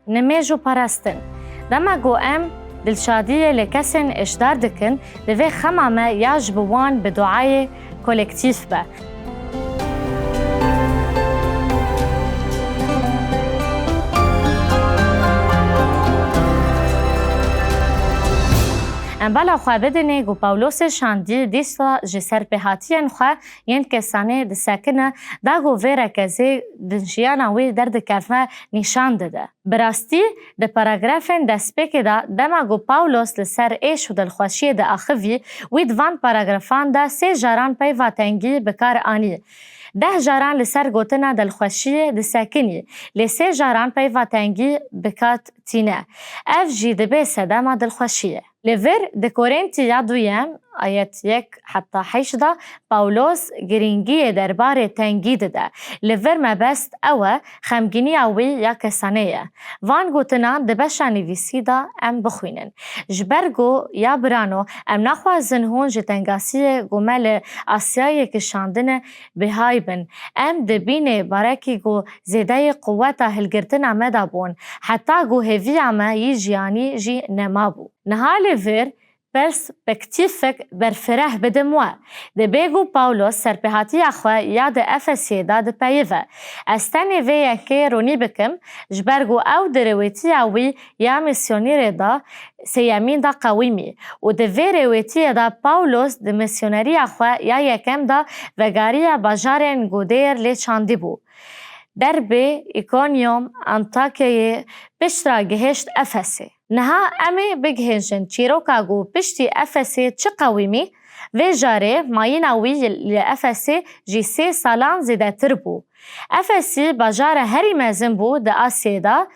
نماجو پاراستن. دما گو ام دلشادیه لکسن اشدار دکن دوی خمامه یاجبوان به دعای کولکتیف به. ام بالا خواه بدنه گو پاولوس شاندی دیستا جسر پهاتین خواه ین کسانه دسکنه دا گو ویره کزی دنجیانا وی درد کفه نشان داده. براستی ده پاراگرافن دسپیک دا دما گو پاولوس لسر ایش و دلخوشی ده آخوی وی دوان پاراگرافان دا 3 جاران پیواتنگی بکار آنی. 10 جاران لسر گوتنا دلخوشی دسکنی لی 3 جاران پیواتنگی بکات تینه. اف جی دبی سدما دلخوشیه. لفر ده كورنثي دویم آیت 1 حتی 8 پاولوس گرینگی درباره تنگید ده. لفر مبست اوه خمگینی اوی یا کسانه. وان گوتنا ده بشا نویسی ده ام بخوینن. جبرگو یا برانو ام نخوازن هون جتنگاسی گومل آسیای کشاندن به های بن. ام ده بینه بارکی گو زیده قوتا هلگرتنا مدابون حتی گو هوی اما یجیانی جی نمابو. نهال فر پرسپکتیفک برفره بدموه. ده بیگو پاولوس سرپهاتی اخوه یا ده افسی دا ده پیوه. استانی وی یکی رونی بکم جبرگو او ده رویتی اوی یا میسیونیر دا سیامین دا قویمی و ده وی رویتی دا پاولوس ده میسیونری اخوه یا یکم دا وگاری باجارن گودیر لی چاندی بو. دربی ایکونیوم انتاکیه پشترا گهشت افسی. نها امی بگهنجن چیروکا گو پشتی افسی چه قویمی و جاره مایناوی لافسی جی 3 سالان زیده تر بو. افسی باجار هری مزن بو ده آسیه دا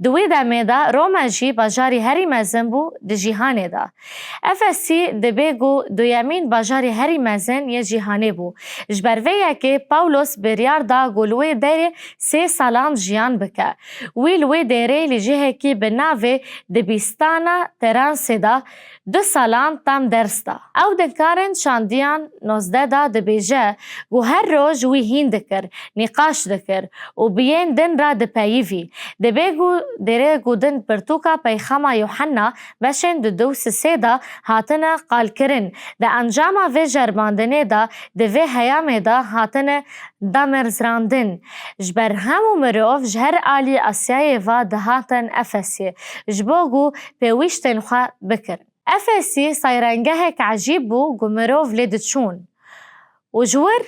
دوی دمه دا روما جی باجاری هری مزن بو ده جیهانه دا. افسی ده بیگو دویامین باجاری هری مزن یه جیهانه بو. جبرویه که پاولوس بریار دا گلوی داره 3 سالان جیان بکه. ویلوی داره لجهه کی بناوه ده بیستانا ترانسه دا 2 سالان تام درس دا. او دکارن شاندیان 19 دا ده بیجه گو هر روز وی هین دکر نقاش دکر و بیین دن را ده پیوی. ده بیگو دره گودن پرتوکا پیخاما یوحنا بشن ده 2 دا هاتنه قال کرن. ده انجاما و جرباندنه دا ده و حیام دا هاتنه دامرزراندن. جبر همو مروف جهر آلی آسیای و ده هاتن افسی. جبوگو پیویشتن خواه بکرن. افسی سایرانگهک عجیب بو گو مروف لیدچون. و جور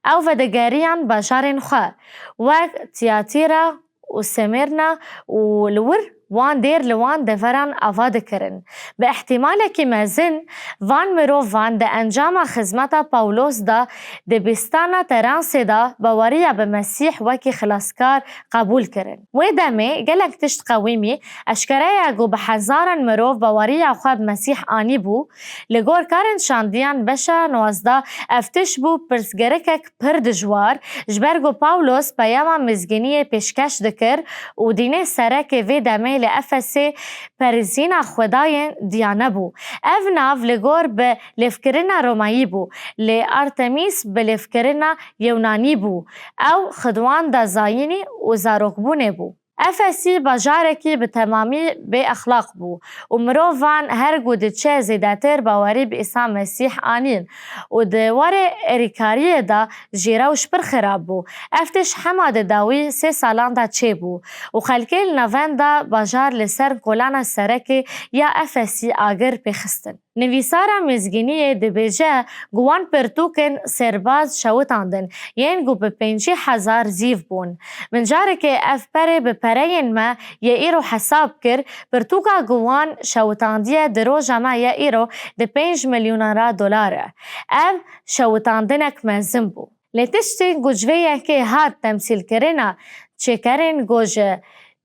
او ودگاریان باجارن خواه وک تیاتیرا و سمیرنا و لور وان دیر لوان دفران آواده کرن. به احتمال که مزن وان مروف وان ده انجام خدمتا پاولوس دا ده بیستانا ترانسی دا باوریا به مسیح وکی خلاصکار قبول کرن. و دمه گلک تشت قویمی اشکره اگو به 1000 مروف باوریا خواب مسیح آنی بو لگور کارن شاندیان بشه 19 افتش بو پرسگرکک پر دجوار جبرگو پاولوس پیاما مزگینی پیشکش دکر و دینه سرک وی دمه لأفسي پرزینا خداین دیانه بو. او ناو لگور به لفکرنا رومایی بو. لی ارتمیس به لفکرنا یونانی بو. او خدوان دا زاینی و زاروکبونه بو. افسی باجارکی به تمامی به اخلاق بو و مروفان هر گود چه زیداتر باوری به عیسی مسیح آنین و دواره اریکاری دا جیروش پر خراب بو. افتش حماد داوی 3 سالان دا چه بو و خلکیل نوان دا باجار لسر کلانا سرکی یا افسی آگر پیخستن. نویسارا مزگینی دبیجه گوان پرتوکن سرباز شوتاندن ین گو به 5000 زیف بون. من جاره که اف پره به پرین ما یه ایرو حساب کر پرتوکا گوان شوتاندیه دروجه ما یه ایرو ده 5 میلیون دلاره. اف شوتاندنک مزم بو. لتشتی گوجویه که هات تمثیل کرنا چه کرن گوجه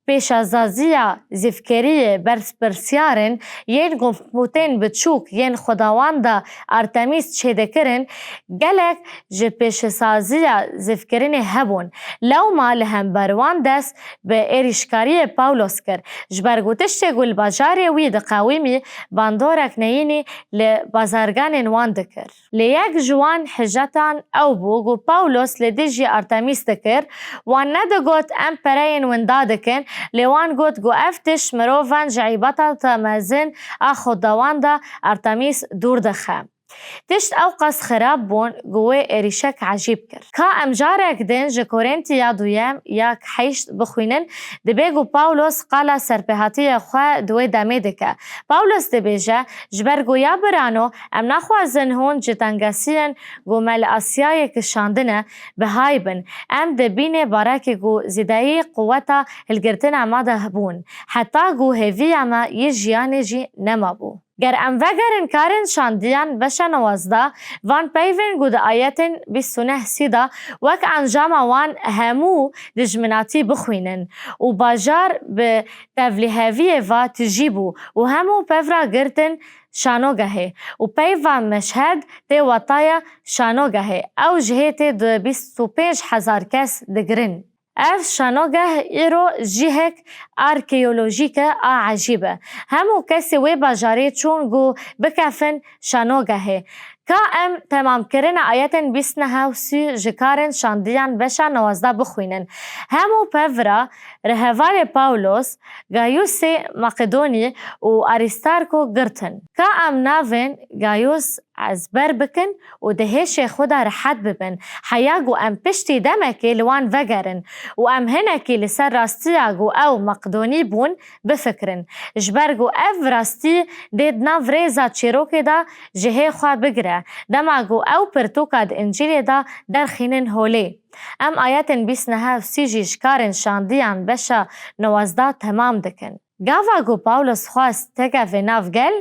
پیشازازیا زیفکریه برسیارن ین گفموتین بچوک ین خداواندا ارتمیس چه دکرن گلک جه پیشازازیا زیفکرین هبون لو ما لهم بروان دست به ایریشکاری پاولوس کر جبرگوتشت گل باجاری وید قویمی باندورک نینی لبازارگان وان دکر لیک جوان حجتان او بو گو پاولوس لدیجی ارتمیس دکر وان ندگوت ام پرین وندا دکن لیوان گوت گو افتش مروفان جعیبتا تمازن آخو دوان دا ارتمیس دور دخه. تشت اوقاس خراب بون گوه ایریشک عجیب کرد. که امجارک دین جه کورنتیا دویم یک حیشت بخوینن دبیگو پاولوس قالا سرپهاتی خواه دوی دمه دکه. پاولوس دبیجه جبر گویا برانو ام نخوازن هون جه تنگسین گو مل آسیای کشاندنه به های بن. ام دبینه بارک گو زیدهی قوتا هلگرتن اماده هبون. حتی گو هیوی اما یه جیانه جی نما بو. گر ام وگرن کارن شاندیان بشه 19 وان پیون گود آیتن 29 سیدا وک انجام وان همو دجمناتی بخوینن و باجار به تفلیهوی و تجیبو و همو پیورا گرتن شانوگهه و پیوان مشهد تی وطایا شانوگهه او جهت 25,000 کس دگرن. اف شانوگه ایرو جیهک آرکیولوژیک عجیبه. همو کسی وی باجاری چون گو بکفن شانوگهه. که ام تمام کرن آیتن 29 جکارن شاندیان بشه 19 بخوینن. همو پیورا رهوال پاولوس گایوس مقدونی و آریستارکو گرتن. که ام ناوین گایوس از بر بکن و دهش خدا رحت ببن. حیاگو ام پشتی دمکی لوان وگرن و ام هنکی لسر راستیاگو او مقدونی بون بفکرن. جبرگو اف راستی دید ناو ریزا چیروکی دا جهه خواه بگره. دماغو او پرتوکاد انجیلی دا در خینن هولی. ام آیتن 29 جکارن شاندیان بشه 19 تمام دکن. گاواگو پاولوس خواست تگه و ناو گل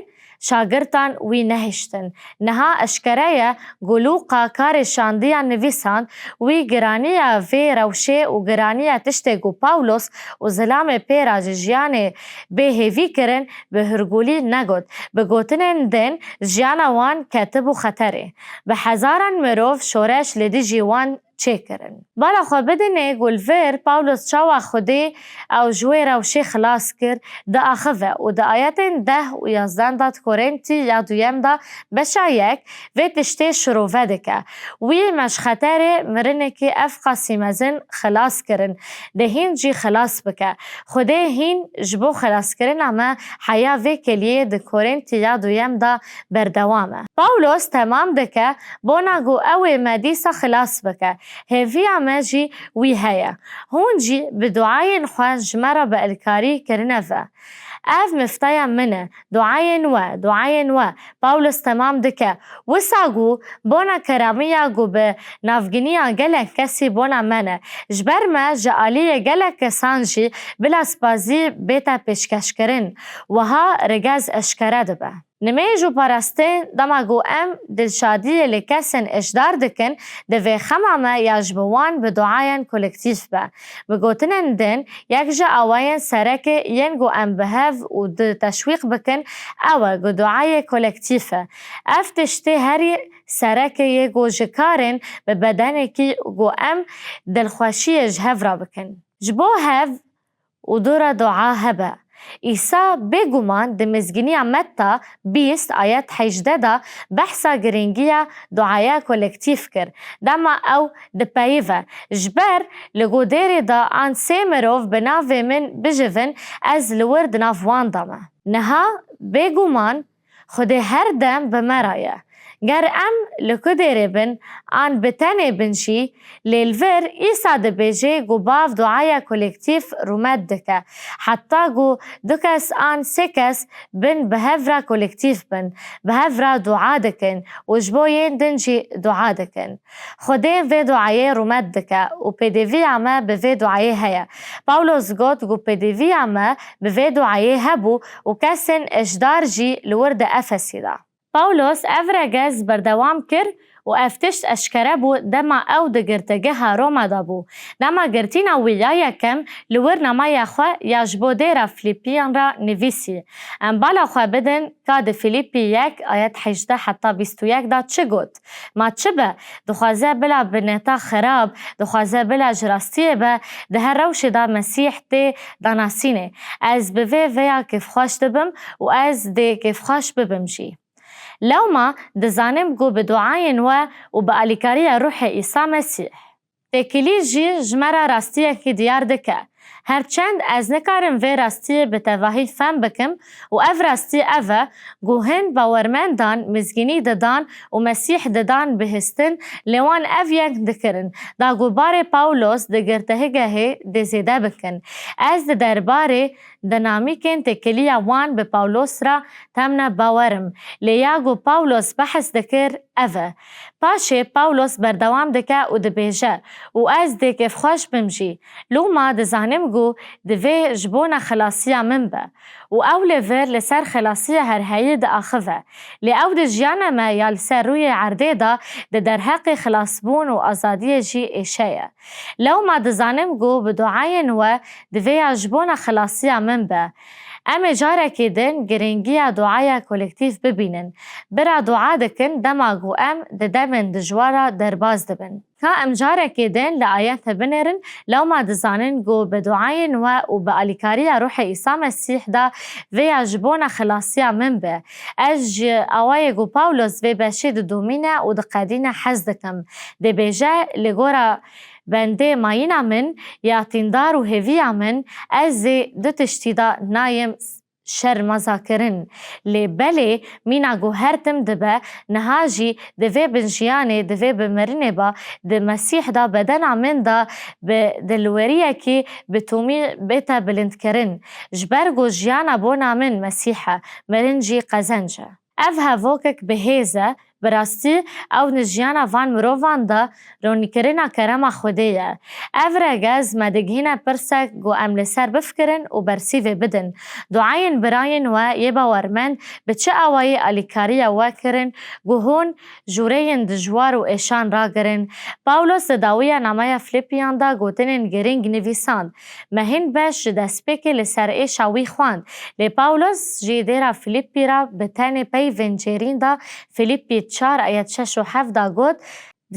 شاگرتان وی نهشتن. نها اشکره گلوقا کار شاندیان نویسان وی گرانیه وی روشه و گرانیه تشتگو پاولوس و ظلام پیرا جیان به هیوی کرن به هرگولی نگود. به گوتنن دن جیان وان کتب و خطره. به هزاران مروف شورش لدی جیوان چه کرن. بالا خواه بدنه گلور پاولوس چاوا خوده او جوی روشه خلاص کر دا آخوه و دا آیتن 10 و 11 داد کورنتی یا دویم دا بشا یک و تشته شروفه دکه. وی مش خطر مرنه که اف قاسمزن خلاص کرن. ده هین جی خلاص بکه. خوده هین جبو خلاص کرن اما حیا و کلیه دا کورنتی یا دویم دا بردوامه. پاولوس تمام دکه بونا گو اوی مدیسا خلاص بکه. هفی آمجی وی هیا. هون جی بدعاین خواه جمرا با الکاری کرنه و اف مفتایا منه دعاین و پاولوس تمام دکه وساگو بونا کرامیا گو به نافگینیا گلک کسی بونا منه جبر ما جعالی گلک کسان جی بلا سپازی بیتا پیشکش کرن وها رگاز اشکره دبه. نمیجو پارستین دماغو ام دلشادی لکسن اشدار دکن دوی خمامه یاجبوان به دعاین کولکتیف به. بگوتنن دن یک جا آواین سرک ینگو ام بهف و تشویق بکن اوه گو دعای کولکتیفه. افتشتی هری سرک یگو جکارن به بدنه کی گو ام دلخوشی جهف را بکن. جبو هف و دور دعا هبه. ایسا بگومان ده مزگینی متا 20 آیت 18 دا بحثا گرینگیا دعایا کولکتیف کر. دما او ده پایوه جبر لگو دیری دا آن سه مروف بناوه من بجون از لورد نافوان دامه. نها بگومان خود هر دم بمرایه. گر ام لکو دیره بن آن بتنه بنشی لیلور ایسا ده بیجه گو باف دعای کولکتیف رومد دکه. حتی گو دو کس آن سه کس بن بهفرا کولکتیف بن بهفرا دعا دکن و جبوین دنجی دعا دکن. خودین وی دعای رومد دکه و پیدوی اما به وی دعای هیا. پاولوس گوت گو پیدوی اما به وی دعای هبو و کسین اشدار جی لورد افسی دا. پاولوس افرگز بردوام کر و افتشت اشکره بو دما او ده گرتگه ها روما دا بو. دما گرتینا ویلایه کم لور نمای خواه یاجبو دیره فلیپیان را نویسی. ام بالا خواه بدن که ده فلیپی 1 آیت 18 حتی 21 دا چه گوت؟ ما چه به؟ دخوازه بلا بنیتا خراب، دخوازه بلا جراستیه به ده هر روش دا مسیح ده داناسینه. از به ویا کف خوش دبم و از ده کف خوش ببم جی. لو ما دزانم گو بدعاین و با الیکاری روح عیسی مسیح. تکیلی جی جمرا راستیه که دیار دکه. هرچند از نکارم وی راستی به تواهی فهم بکم و اف راستی اوه گوهن باورمندان مزگینی ددان و مسیح ددان بهستن لیوان اف یک دکرن دا گوبار پاولوس دگرتهگه دزیده بکن. از درباره دنامیکن تکلیه وان به پاولوس را تمنا باورم لیاگو پاولوس بحث دکر اوه. پاشه پاولوس بردوام دکه و دبیجه و از دکف خوش بمجی لو ما دزانم گو دوی جبونا خلاصیه من به و او لیور لسر خلاصیه هر هایی دا آخوه لی او دا جیانا ما یا لسر روی عرده دا در حق خلاصبون و آزادی جی ایشه لو ما دزانم گو بدعاین و دوی جبونا خلاصیه من به اما جاره که دن گرنگی دعای کولکتیف ببینن برا دعا دکن دماغو ام دمن دجوارا درباز دبن که ام جاره که دن لآیات بنرن لو ما دزانن گو بدعاین و بآلیکاری روح عیسی مسیح دا وی جبونا خلاصیا من به اج اوای گو پاولوس وی بشید دومینه و دقادینه حز دکم ده بیجه لگورا بنده ماینا من یا تیندار و هیوی من از دو تشتیدا نایم شر مذاکرن لی بله مینا گو هرتم دبه نهاجی دوی بنجیانه دوی بمرنه با ده مسیح دا بدن من دا دلوریه که بتومی بیتا بلند کرن جبرگو جیانا بونا من مسیحه مرنجی قزنجه اف هفوکک بهیزه براستی او نجیانا وان مروان دا رونیکرنا کرما خودیه. او رگز مدگهینا پرسک گو امل سر بفکرن و برسیوه بدن. دعاین براین و یه باورمند به چه اوایی الیکاری وکرن گو هون جورین دجوار و ایشان را گرن. پاولوس داویا نامای فلیپیان دا گوتنین گرینگ نویساند. مهین بش دسپیک لسر ایشاوی خواند. لی پاولوس جیدیرا فلیپی را بتن پی ونجرین دا فلیپی 4 آیت 6 و 7 دا گود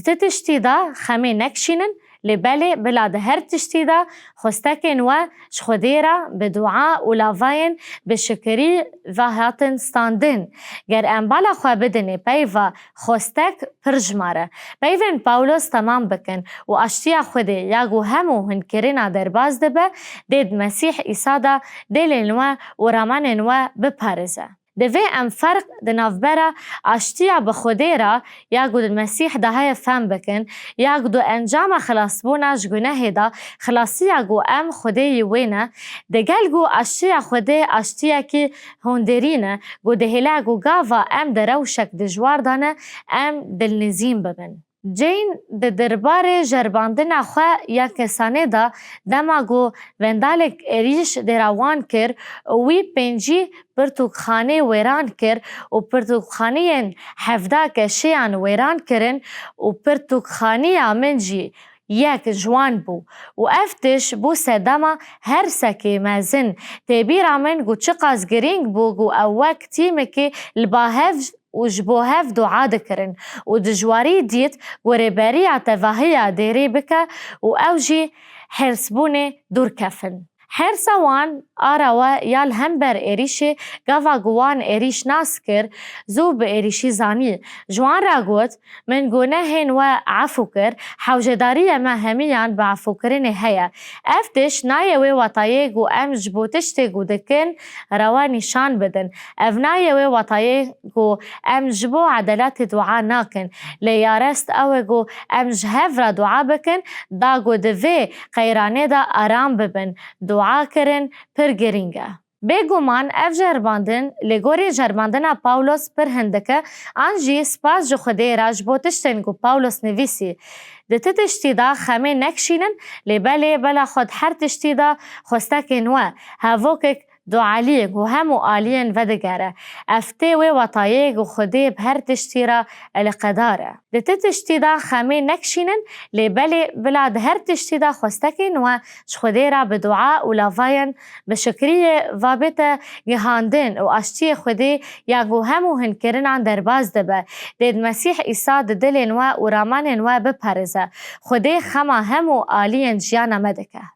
ده تشتی دا خمی نکشینن لباله بلاد هر تشتی دا خستکن و شخودی را بدعا و لاواین بشکری و هاتن ستاندن گر انبالا خواه بدنه پی و خستک پرجماره پیوین پاولوس تمام بکن و اشتیا خوده یاگو همو هنکرین در باز دبه دید مسیح ایسا دا دلین و رامانین و بپارزه دوی ام فرق دنافبرا اشتیا بخوده را یا گود المسیح ده های فهم بکن یا گود انجام خلاص بوناش گناه دا خلاصی گو ام خوده یوینه دگل گو اشتیا خوده اشتیا که هندرینه گو دهلا گو گاوا ام دروشک دجوار دانه ام دلنزیم ببن جین د دربار جرباندن خواه یا کسانه دا دماغو وندالک اریش دراوان کر وی پنجی پرتوکخانه ویران کر و پرتوکخانه حفظه کشیان ویران کرن و پرتوکخانه منجی یک جوان بو و افتش بو سدما هر سکی مزن تبیر من گو چقاز گرینگ بو گو اوک تیمه که الباهف و جبوهف دعا دکرن و دجواری دیت و رباری عتواهی دیری بکه و اوجی حرسبونه دور کفن. حرسوان آراوه یال هم بر ایریشه گاوا گوان ایریش ناس کر زو به ایریشی زانی جوان را گوت من گناهن و عفو کر حوجداری ما همیان با عفو کرن هیا افتش نایوی وطایه گو ام جبوتشتی گو دکن روا نشان بدن اف نایوی وطایه گو ام جبو عدالت دعا ناکن لیارست او گو ام جهف را دعا بکن دا گو دوی قیرانه دا آرام ببن دعا کرن پر گرینگه. بگومان اف جرباندن لگوری جرباندن پاولوس پر هندکه آنجی سپاس جو خده راج بوتشتن گو پاولوس نویسی ده تشتی دا خمه نکشینن لباله بلا خود هر تشتی دا خستکن و هاوکک دعالیگ و همو آلین و دگره افته و وطایگ و خوده بهر تشتی را القداره ده تشتی دا خمه نکشینن لباله بلا ده هر تشتی دا خستکن و خوده را بدعا و لاواین بشکری و بیت گهاندن و اشتی خوده یاگو همو هنکرنان در باز دبه دید مسیح ایسا ده دلین و رامانین و بپرزه خوده خما همو آلین جیانا مدکه